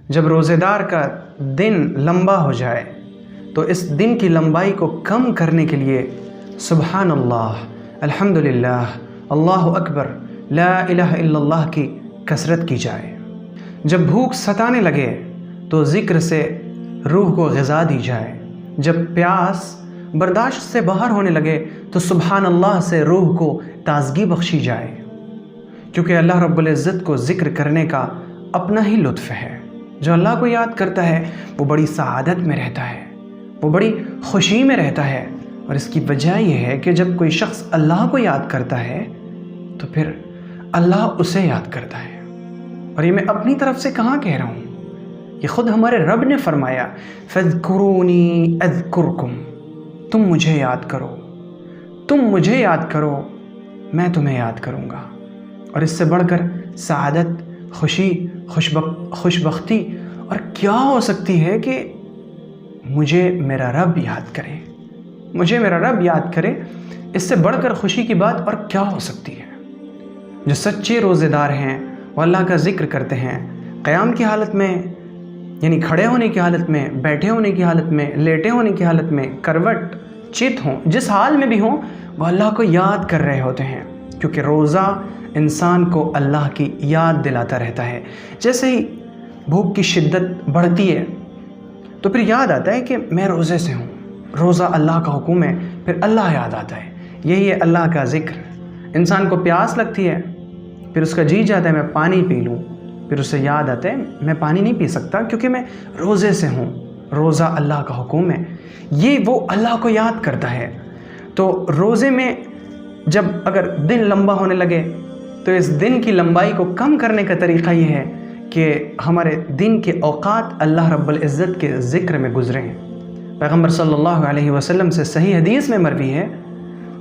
جب روزے دار کا دن لمبا ہو جائے تو اس دن کی لمبائی کو کم کرنے کے لیے سبحان اللہ، الحمدللہ، اللہ اکبر، لا الہ الا اللہ کی کثرت کی جائے۔ جب بھوک ستانے لگے تو ذکر سے روح کو غذا دی جائے۔ جب پیاس برداشت سے باہر ہونے لگے تو سبحان اللہ سے روح کو تازگی بخشی جائے، کیونکہ اللہ رب العزت کو ذکر کرنے کا اپنا ہی لطف ہے۔ جو اللہ کو یاد کرتا ہے وہ بڑی سعادت میں رہتا ہے، وہ بڑی خوشی میں رہتا ہے۔ اور اس کی وجہ یہ ہے کہ جب کوئی شخص اللہ کو یاد کرتا ہے تو پھر اللہ اسے یاد کرتا ہے۔ اور یہ میں اپنی طرف سے کہاں کہہ رہا ہوں، یہ خود ہمارے رب نے فرمایا، فَاذْكُرُونِي أَذْكُرْكُمْ، تم مجھے یاد کرو، تم مجھے یاد کرو، میں تمہیں یاد کروں گا۔ اور اس سے بڑھ کر سعادت، خوشی، خوش بختی اور کیا ہو سکتی ہے کہ مجھے میرا رب یاد کرے، مجھے میرا رب یاد کرے۔ اس سے بڑھ کر خوشی کی بات اور کیا ہو سکتی ہے؟ جو سچے روزے دار ہیں وہ اللہ کا ذکر کرتے ہیں، قیام کی حالت میں، یعنی کھڑے ہونے کی حالت میں، بیٹھے ہونے کی حالت میں، لیٹے ہونے کی حالت میں، کروٹ چت ہوں، جس حال میں بھی ہوں وہ اللہ کو یاد کر رہے ہوتے ہیں، کیونکہ روزہ انسان کو اللہ کی یاد دلاتا رہتا ہے۔ جیسے ہی بھوک کی شدت بڑھتی ہے تو پھر یاد آتا ہے کہ میں روزے سے ہوں، روزہ اللہ کا حکم ہے، پھر اللہ یاد آتا ہے۔ یہی ہے اللہ کا ذکر۔ انسان کو پیاس لگتی ہے، پھر اس کا جی چاہتا ہے میں پانی پی لوں، پھر اسے یاد آتا ہے میں پانی نہیں پی سکتا کیونکہ میں روزے سے ہوں، روزہ اللہ کا حکم ہے۔ یہ وہ اللہ کو یاد کرتا ہے۔ تو روزے میں جب اگر دن لمبا ہونے لگے تو اس دن کی لمبائی کو کم کرنے کا طریقہ یہ ہے کہ ہمارے دن کے اوقات اللہ رب العزت کے ذکر میں گزریں۔ پیغمبر صلی اللہ علیہ وسلم سے صحیح حدیث میں مروی ہے،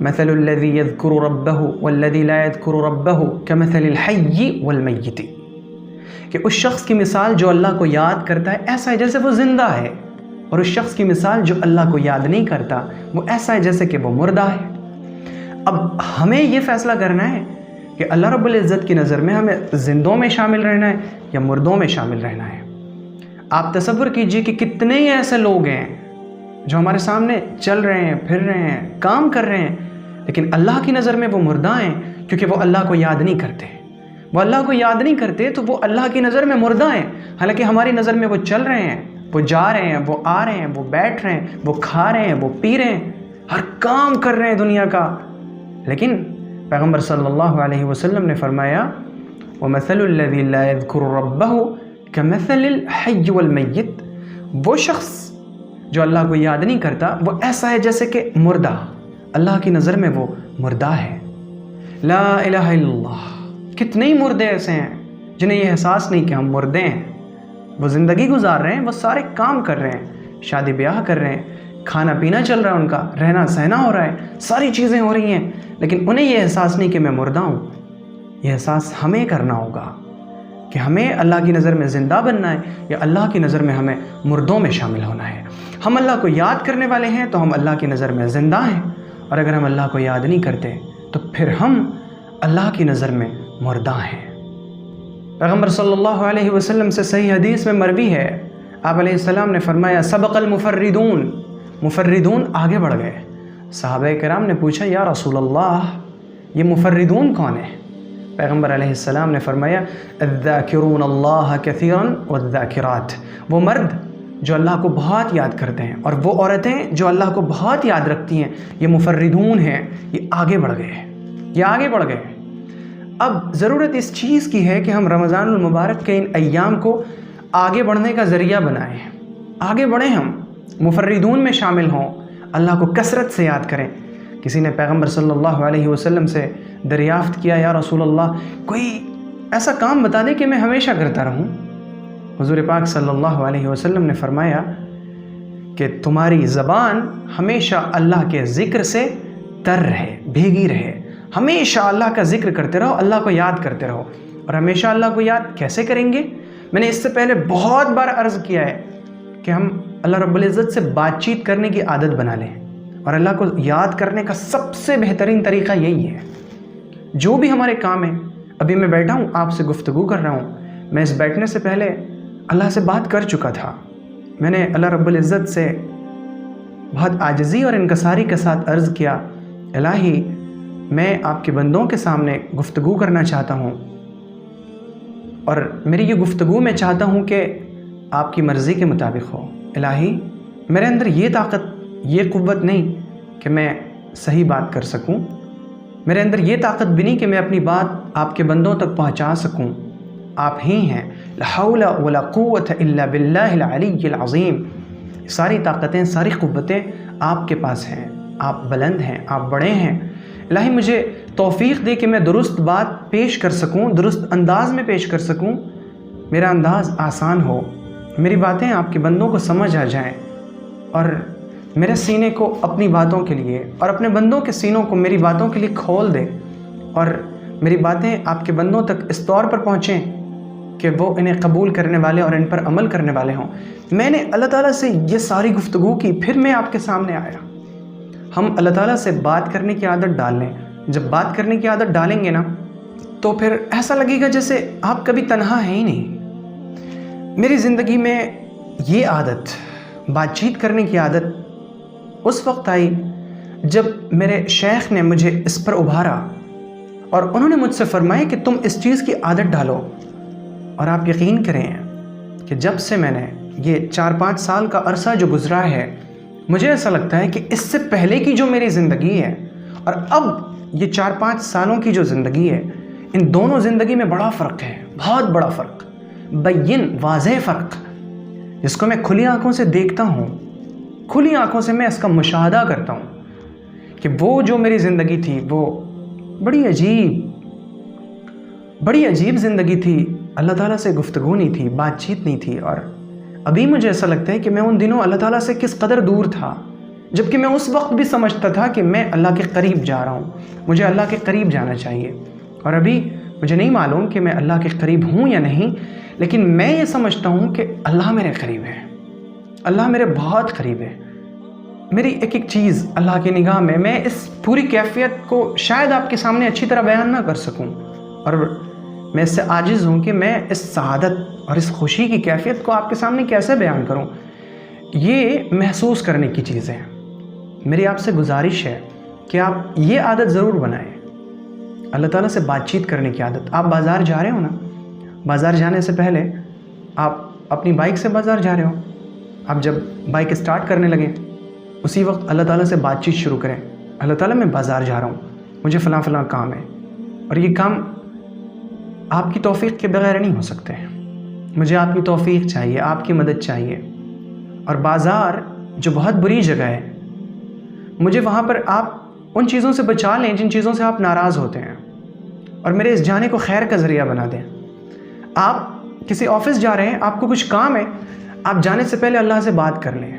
مثل الذي يذكر ربه والذي لا يذكر ربه كمثل الحي والمیت، کہ اس شخص کی مثال جو اللہ کو یاد کرتا ہے ایسا ہے جیسے وہ زندہ ہے، اور اس شخص کی مثال جو اللہ کو یاد نہیں کرتا وہ ایسا ہے جیسے کہ وہ مردہ ہے۔ اب ہمیں یہ فیصلہ کرنا ہے کہ اللہ رب العزت کی نظر میں ہمیں زندوں میں شامل رہنا ہے یا مردوں میں شامل رہنا ہے۔ آپ تصور کیجئے کہ کتنے ہی ایسے لوگ ہیں جو ہمارے سامنے چل رہے ہیں، پھر رہے ہیں، کام کر رہے ہیں، لیکن اللہ کی نظر میں وہ مردہ ہیں، کیونکہ وہ اللہ کو یاد نہیں کرتے۔ وہ اللہ کو یاد نہیں کرتے تو وہ اللہ کی نظر میں مردہ ہیں، حالانکہ ہماری نظر میں وہ چل رہے ہیں، وہ جا رہے ہیں، وہ آ رہے ہیں، وہ بیٹھ رہے ہیں، وہ کھا رہے ہیں، وہ پی رہے ہیں، ہر کام کر رہے ہیں دنیا کا۔ لیکن پیغمبر صلی اللہ علیہ وسلم نے فرمایا، وَمَثَلُ الَّذِي لَا يَذْكُرُ رَبَّهُ كَمَثَلِ الْحَيِّ وَالْمَيِّتِ، وہ شخص جو اللہ کو یاد نہیں کرتا وہ ایسا ہے جیسے کہ مردہ، اللہ کی نظر میں وہ مردہ ہے۔ لا الہ الا اللہ۔ کتنے ہی مردے ایسے ہیں جنہیں یہ احساس نہیں کہ ہم مردے ہیں، وہ زندگی گزار رہے ہیں، وہ سارے کام کر رہے ہیں، شادی بیاہ کر رہے ہیں، کھانا پینا چل رہا ہے، ان کا رہنا سہنا ہو رہا ہے، ساری چیزیں ہو رہی ہیں، لیکن انہیں یہ احساس نہیں کہ میں مردہ ہوں۔ یہ احساس ہمیں کرنا ہوگا کہ ہمیں اللہ کی نظر میں زندہ بننا ہے یا اللہ کی نظر میں ہمیں مردوں میں شامل ہونا ہے۔ ہم اللہ کو یاد کرنے والے ہیں تو ہم اللہ کی نظر میں زندہ ہیں، اور اگر ہم اللہ کو یاد نہیں کرتے تو پھر ہم اللہ کی نظر میں مردہ ہیں۔ پیغمبر صلی اللہ علیہ وسلم سے صحیح حدیث میں مروی ہے، آپ علیہ السلام نے فرمایا، سبق المفردون، مفردون آگے بڑھ گئے۔ صحابہ کرام نے پوچھا، یا رسول اللہ یہ مفردون کون ہے؟ پیغمبر علیہ السلام نے فرمایا، الذاکرون اللہ کثیرا والذاکرات، وہ مرد جو اللہ کو بہت یاد کرتے ہیں اور وہ عورتیں جو اللہ کو بہت یاد رکھتی ہیں، یہ مفردون ہیں، یہ آگے بڑھ گئے، یہ آگے بڑھ گئے۔ اب ضرورت اس چیز کی ہے کہ ہم رمضان المبارک کے ان ایام کو آگے بڑھنے کا ذریعہ بنائیں، آگے بڑھیں، ہم مفردون میں شامل ہوں، اللہ کو کثرت سے یاد کریں۔ کسی نے پیغمبر صلی اللہ علیہ وسلم سے دریافت کیا، یا رسول اللہ کوئی ایسا کام بتا دے کہ میں ہمیشہ کرتا رہوں۔ حضور پاک صلی اللہ علیہ وسلم نے فرمایا کہ تمہاری زبان ہمیشہ اللہ کے ذکر سے تر رہے، بھیگی رہے، ہمیشہ اللہ کا ذکر کرتے رہو، اللہ کو یاد کرتے رہو۔ اور ہمیشہ اللہ کو یاد کیسے کریں گے؟ میں نے اس سے پہلے بہت بار عرض کیا ہے کہ ہم اللہ رب العزت سے بات چیت کرنے کی عادت بنا لیں، اور اللہ کو یاد کرنے کا سب سے بہترین طریقہ یہی ہے۔ جو بھی ہمارے کام ہیں، ابھی میں بیٹھا ہوں آپ سے گفتگو کر رہا ہوں، میں اس بیٹھنے سے پہلے اللہ سے بات کر چکا تھا. میں نے اللہ رب العزت سے بہت عاجزی اور انکساری کے ساتھ عرض کیا، الہی میں آپ کے بندوں کے سامنے گفتگو کرنا چاہتا ہوں، اور میری یہ گفتگو میں چاہتا ہوں کہ آپ کی مرضی کے مطابق ہو. الہی میرے اندر یہ طاقت، یہ قوت نہیں کہ میں صحیح بات کر سکوں، میرے اندر یہ طاقت بھی نہیں کہ میں اپنی بات آپ کے بندوں تک پہنچا سکوں. آپ ہی ہیں. لا حول ولا قوت الا باللہ العلی العظیم. ساری طاقتیں، ساری قوتیں آپ کے پاس ہیں. آپ بلند ہیں، آپ بڑے ہیں. الہی مجھے توفیق دے کہ میں درست بات پیش کر سکوں، درست انداز میں پیش کر سکوں، میرا انداز آسان ہو، میری باتیں آپ کے بندوں کو سمجھ آ جائیں، اور میرے سینے کو اپنی باتوں کے لیے اور اپنے بندوں کے سینوں کو میری باتوں کے لیے کھول دے، اور میری باتیں آپ کے بندوں تک اس طور پر پہنچیں کہ وہ انہیں قبول کرنے والے اور ان پر عمل کرنے والے ہوں. میں نے اللہ تعالیٰ سے یہ ساری گفتگو کی، پھر میں آپ کے سامنے آیا. ہم اللہ تعالیٰ سے بات کرنے کی عادت ڈال لیں. جب بات کرنے کی عادت ڈالیں گے نا تو پھر ایسا لگے گا جیسے آپ کبھی تنہا ہیں ہی نہیں. میری زندگی میں یہ عادت، بات چیت کرنے کی عادت اس وقت آئی جب میرے شیخ نے مجھے اس پر ابھارا، اور انہوں نے مجھ سے فرمایا کہ تم اس چیز کی عادت ڈالو. اور آپ یقین کریں کہ جب سے میں نے یہ 4-5 سال کا عرصہ جو گزرا ہے، مجھے ایسا لگتا ہے کہ اس سے پہلے کی جو میری زندگی ہے اور اب یہ 4-5 سالوں کی جو زندگی ہے، ان دونوں زندگی میں بڑا فرق ہے، بہت بڑا فرق، بین واضح فرق، جس کو میں کھلی آنکھوں سے دیکھتا ہوں. کھلی آنکھوں سے میں اس کا مشاہدہ کرتا ہوں کہ وہ جو میری زندگی تھی وہ بڑی عجیب زندگی تھی. اللہ تعالیٰ سے گفتگو نہیں تھی، بات چیت نہیں تھی. اور ابھی مجھے ایسا لگتا ہے کہ میں ان دنوں اللہ تعالیٰ سے کس قدر دور تھا، جبکہ میں اس وقت بھی سمجھتا تھا کہ میں اللہ کے قریب جا رہا ہوں، مجھے اللہ کے قریب جانا چاہیے. اور ابھی مجھے نہیں معلوم کہ میں اللہ کے قریب ہوں یا نہیں، لیکن میں یہ سمجھتا ہوں کہ اللہ میرے قریب ہے، اللہ میرے بہت قریب ہے. میری ایک ایک چیز اللہ کی نگاہ میں اس پوری کیفیت کو شاید آپ کے سامنے اچھی طرح بیان نہ کر سکوں، اور میں اس سے عاجز ہوں کہ میں اس سعادت اور اس خوشی کی کیفیت کو آپ کے سامنے کیسے بیان کروں. یہ محسوس کرنے کی چیز ہے. میری آپ سے گزارش ہے کہ آپ یہ عادت ضرور بنائیں، اللہ تعالیٰ سے بات چیت کرنے کی عادت. آپ بازار جا رہے ہو نا، بازار جانے سے پہلے آپ اپنی بائک سے بازار جا رہے ہو، آپ جب بائک اسٹارٹ کرنے لگیں اسی وقت اللہ تعالیٰ سے بات چیت شروع کریں. اللہ تعالیٰ میں بازار جا رہا ہوں، مجھے فلاں فلاں کام ہے، اور یہ کام آپ کی توفیق کے بغیر نہیں ہو سکتے، مجھے آپ کی توفیق چاہیے، آپ کی مدد چاہیے. اور بازار جو بہت بری جگہ ہے، مجھے وہاں پر آپ ان چیزوں سے بچا لیں جن چیزوں سے آپ ناراض ہوتے ہیں، اور میرے اس جانے کو خیر کا ذریعہ بنا دیں. آپ کسی آفس جا رہے ہیں، آپ کو کچھ کام ہے، آپ جانے سے پہلے اللہ سے بات کر لیں،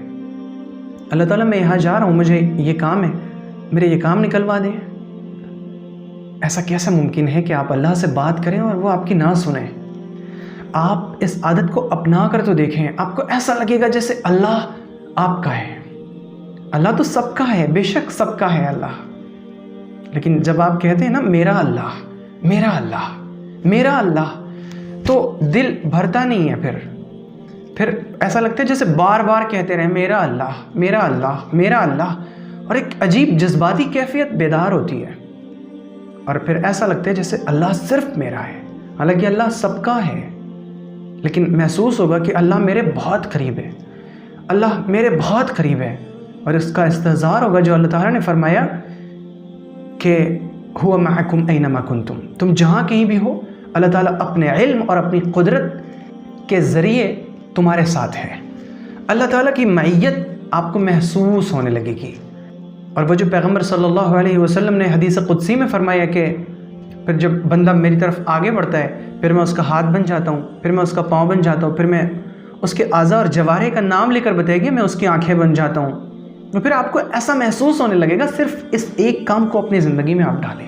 اللہ تعالیٰ میں یہاں جا رہا ہوں، مجھے یہ کام ہے، میرے یہ کام نکلوا دیں. ایسا کیسا ممکن ہے کہ آپ اللہ سے بات کریں اور وہ آپ کی نہ سنیں؟ آپ اس عادت کو اپنا کر تو دیکھیں، آپ کو ایسا لگے گا جیسے اللہ آپ کا ہے. اللہ تو سب کا ہے، بے شک سب کا ہے اللہ، لیکن جب آپ کہتے ہیں نا میرا اللہ میرا اللہ میرا اللہ، تو دل بھرتا نہیں ہے. پھر ایسا لگتا ہے جیسے بار بار کہتے رہیں میرا اللہ میرا اللہ میرا اللہ، اور ایک عجیب جذباتی کیفیت بیدار ہوتی ہے، اور پھر ایسا لگتا ہے جیسے اللہ صرف میرا ہے، حالانکہ اللہ سب کا ہے. لیکن محسوس ہوگا کہ اللہ میرے بہت قریب ہے، اللہ میرے بہت قریب ہے. اور اس کا استحضار ہوگا جو اللہ تعالیٰ نے فرمایا کہ هو معکم اینما کنتم، تم جہاں کہیں بھی ہو اللہ تعالیٰ اپنے علم اور اپنی قدرت کے ذریعے تمہارے ساتھ ہے. اللہ تعالیٰ کی معیت آپ کو محسوس ہونے لگے گی. اور وہ جو پیغمبر صلی اللہ علیہ وسلم نے حدیث قدسی میں فرمایا کہ پھر جب بندہ میری طرف آگے بڑھتا ہے، پھر میں اس کا ہاتھ بن جاتا ہوں، پھر میں اس کا پاؤں بن جاتا ہوں، پھر میں اس کے اعضاء اور جوارح کا نام لے کر بتائے گی میں اس کی آنکھیں بن جاتا ہوں. تو پھر آپ کو ایسا محسوس ہونے لگے گا. صرف اس ایک کام کو اپنی زندگی میں آپ ڈالیں،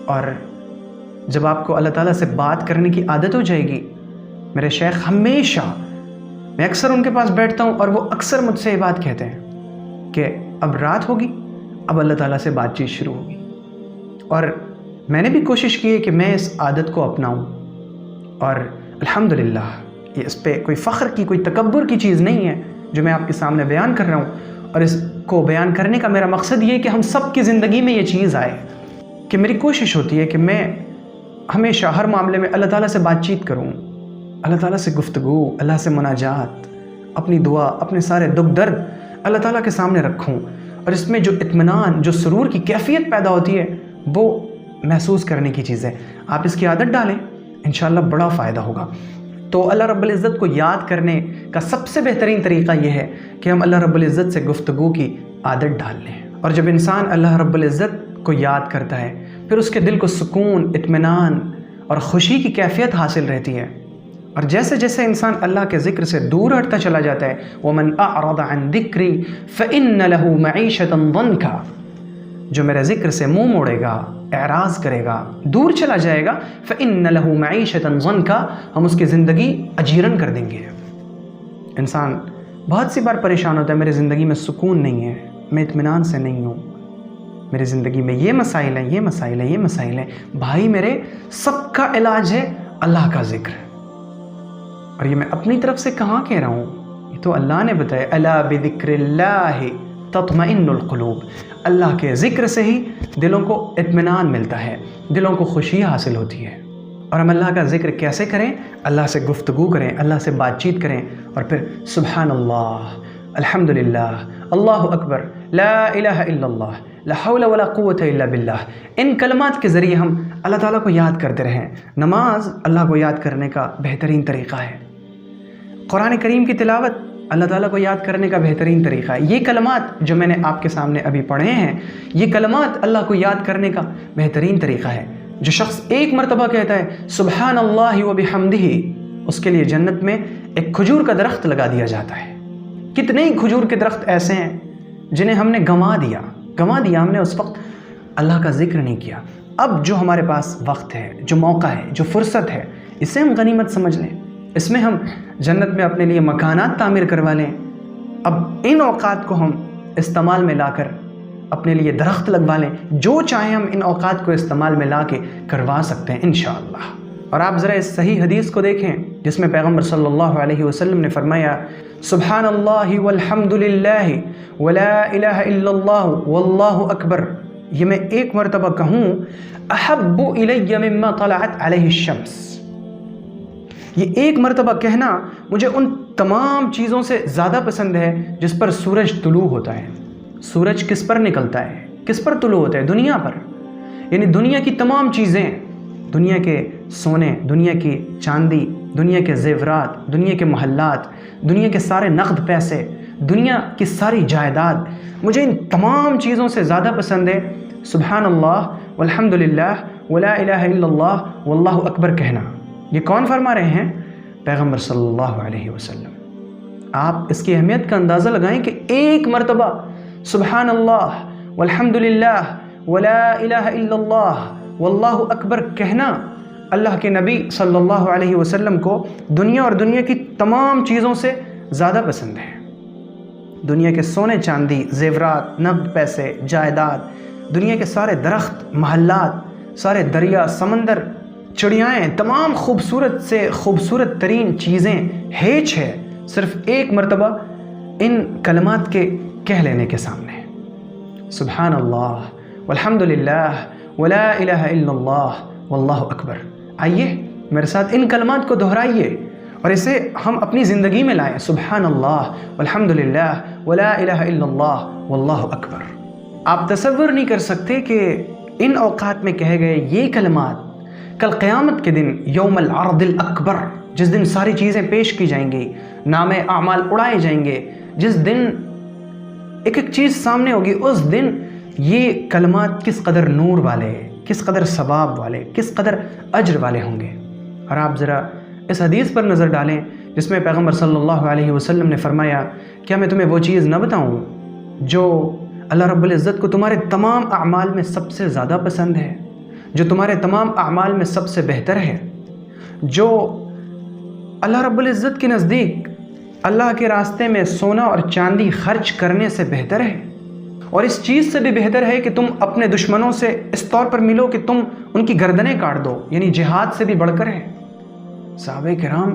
اور جب آپ کو اللہ تعالیٰ سے بات کرنے کی عادت ہو جائے گی. میرے شیخ ہمیشہ، میں اکثر ان کے پاس بیٹھتا ہوں اور وہ اکثر مجھ سے یہ بات کہتے ہیں کہ اب رات ہوگی، اب اللہ تعالیٰ سے بات چیت شروع ہوگی. اور میں نے بھی کوشش کی ہے کہ میں اس عادت کو اپناؤں، اور الحمدللہ یہ اس پہ کوئی فخر کی کوئی تکبر کی چیز نہیں ہے جو میں آپ کے سامنے بیان کر رہا ہوں، اور اس کو بیان کرنے کا میرا مقصد یہ ہے کہ ہم سب کی زندگی میں یہ چیز آئے کہ میری کوشش ہوتی ہے کہ میں ہمیشہ ہر معاملے میں اللہ تعالیٰ سے بات چیت کروں، اللہ تعالیٰ سے گفتگو، اللہ سے مناجات، اپنی دعا، اپنے سارے دکھ درد اللہ تعالیٰ کے سامنے رکھوں، اور اس میں جو اطمینان، جو سرور کی کیفیت پیدا ہوتی ہے وہ محسوس کرنے کی چیز ہے۔ آپ اس کی عادت ڈالیں، انشاءاللہ بڑا فائدہ ہوگا۔ تو اللہ رب العزت کو یاد کرنے کا سب سے بہترین طریقہ یہ ہے کہ ہم اللہ رب العزت سے گفتگو کی عادت ڈال لیں، اور جب انسان اللہ رب العزت کو یاد کرتا ہے پھر اس کے دل کو سکون، اطمینان اور خوشی کی کیفیت حاصل رہتی ہے، اور جیسے جیسے انسان اللہ کے ذکر سے دور ہٹتا چلا جاتا ہے، وَمَنْ أَعْرَضَ عَنْ ذِكْرِي فَإِنَّ لَهُ مَعِيشَةً ضَنْكَ، جو میرے ذکر سے منہ موڑے گا، اعراض کرے گا، دور چلا جائے گا، فَإِنَّ لَهُ مَعِيشَةً ضَنْكَ، ہم اس کی زندگی اجیرن کر دیں گے۔ انسان بہت سی بار پریشان ہوتا ہے، میری زندگی میں سکون نہیں ہے، میں اطمینان سے نہیں ہوں، میری زندگی میں یہ مسائل ہیں، یہ مسائل ہیں، یہ مسائل ہیں۔ بھائی میرے، سب کا علاج ہے اللہ کا ذکر، اور یہ میں اپنی طرف سے کہاں کہہ رہا ہوں، یہ تو اللہ نے بتایا، الا بذکر اللہ تطمئن القلوب، اللہ کے ذکر سے ہی دلوں کو اطمینان ملتا ہے، دلوں کو خوشی حاصل ہوتی ہے۔ اور ہم اللہ کا ذکر کیسے کریں؟ اللہ سے گفتگو کریں، اللہ سے بات چیت کریں، اور پھر سبحان اللہ، الحمدللہ، اللہ اکبر، لا الہ الا اللہ، لا حول ولا قوت الا باللہ، ان کلمات کے ذریعے ہم اللہ تعالیٰ کو یاد کرتے رہیں۔ نماز اللہ کو یاد کرنے کا بہترین طریقہ ہے، قرآن کریم کی تلاوت اللہ تعالیٰ کو یاد کرنے کا بہترین طریقہ ہے، یہ کلمات جو میں نے آپ کے سامنے ابھی پڑھے ہیں، یہ کلمات اللہ کو یاد کرنے کا بہترین طریقہ ہے۔ جو شخص ایک مرتبہ کہتا ہے سبحان اللہ و بحمدہ، اس کے لیے جنت میں ایک کھجور کا درخت لگا دیا جاتا ہے۔ کتنے ہی کھجور کے درخت ایسے ہیں جنہیں ہم نے گنوا دیا، ہم نے اس وقت اللہ کا ذکر نہیں کیا۔ اب جو ہمارے پاس وقت ہے، جو موقع ہے، جو فرصت ہے، اسے ہم غنیمت سمجھ لیں، اس میں ہم جنت میں اپنے لیے مکانات تعمیر کروا لیں۔ اب ان اوقات کو ہم استعمال میں لا کر اپنے لیے درخت لگوا لیں، جو چاہیں ہم ان اوقات کو استعمال میں لا کے کروا سکتے ہیں انشاءاللہ۔ اور آپ ذرا اس صحیح حدیث کو دیکھیں جس میں پیغمبر صلی اللہ علیہ وسلم نے فرمایا سبحان اللہ والحمد للہ ولا الہ الا اللہ واللہ اکبر، یہ میں ایک مرتبہ کہوں، احب الی مما طلعت علیہ الشمس، یہ ایک مرتبہ کہنا مجھے ان تمام چیزوں سے زیادہ پسند ہے جس پر سورج طلوع ہوتا ہے۔ سورج کس پر نکلتا ہے، کس پر طلوع ہوتا ہے؟ دنیا پر، یعنی دنیا کی تمام چیزیں، دنیا کے سونے، دنیا کی چاندی، دنیا کے زیورات، دنیا کے محلات، دنیا کے سارے نقد پیسے، دنیا کی ساری جائیداد، مجھے ان تمام چیزوں سے زیادہ پسند ہے سبحان اللہ والحمد للہ ولا الہ الا اللہ واللہ اکبر کہنا۔ یہ کون فرما رہے ہیں؟ پیغمبر صلی اللہ علیہ وسلم۔ آپ اس کی اہمیت کا اندازہ لگائیں کہ ایک مرتبہ سبحان اللہ والحمد للہ ولا الہ الا اللہ واللہ اکبر کہنا اللہ کے نبی صلی اللہ علیہ وسلم کو دنیا اور دنیا کی تمام چیزوں سے زیادہ پسند ہے۔ دنیا کے سونے چاندی، زیورات، نقد پیسے، جائیداد، دنیا کے سارے درخت، محلات، سارے دریا، سمندر، چڑیائیں، تمام خوبصورت سے خوبصورت ترین چیزیں ہیچ ہے صرف ایک مرتبہ ان کلمات کے کہہ لینے کے سامنے، سبحان اللہ والحمد للہ ولا الہ الا اللہ واللہ اکبر۔ آئیے میرے ساتھ ان کلمات کو دہرائیے اور اسے ہم اپنی زندگی میں لائیں، سبحان اللہ والحمد للہ ولا الہ الا اللہ واللہ اکبر۔ آپ تصور نہیں کر سکتے کہ ان اوقات میں کہے گئے یہ کلمات کل قیامت کے دن، یوم العرض الاکبر، جس دن ساری چیزیں پیش کی جائیں گی، نامے اعمال اڑائے جائیں گے، جس دن ایک ایک چیز سامنے ہوگی، اس دن یہ کلمات کس قدر نور والے، کس قدر ثواب والے، کس قدر اجر والے ہوں گے۔ اور آپ ذرا اس حدیث پر نظر ڈالیں جس میں پیغمبر صلی اللہ علیہ وسلم نے فرمایا، کیا میں تمہیں وہ چیز نہ بتاؤں جو اللہ رب العزت کو تمہارے تمام اعمال میں سب سے زیادہ پسند ہے، جو تمہارے تمام اعمال میں سب سے بہتر ہے، جو اللہ رب العزت کے نزدیک اللہ کے راستے میں سونا اور چاندی خرچ کرنے سے بہتر ہے، اور اس چیز سے بھی بہتر ہے کہ تم اپنے دشمنوں سے اس طور پر ملو کہ تم ان کی گردنیں کاٹ دو، یعنی جہاد سے بھی بڑھ کر ہے۔ صحابہ کرام